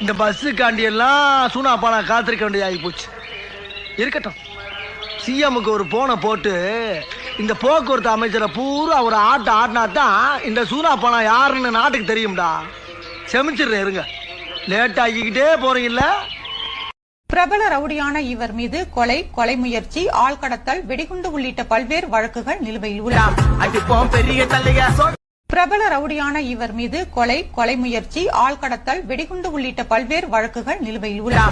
இந்த பஸ்ஸுக்காண்டி எல்லாம் சூனாப்பானா காத்திருக்க வேண்டியதாகி போச்சு. இருக்கட்டும், சிஎம்முக்கு ஒரு போனை போட்டு இந்த போக்குவரத்து அமைச்சரை பூரா ஒரு ஆடினா தான் இந்த சூனாப்பானா யாருன்னு நாட்டுக்கு தெரியும்டா. செமிச்சிடுறேன், இருங்க. லேட் ஆகிக்கிட்டே போறீங்கல்ல. பிரபல ரவுடியான இவர் மீது கொலை, கொலை முயற்சி, ஆள்கடத்தல், வெடிகுண்டு உள்ளிட்ட பல்வேறு வழக்குகள் நிலுவையில் உள்ளன. பிரபல ரவுடியான இவர் மீது கொலை, கொலை முயற்சி, ஆள்கடத்தல், வெடிகுண்டு உள்ளிட்ட பல்வேறு வழக்குகள் நிலுவையில் உள்ளன.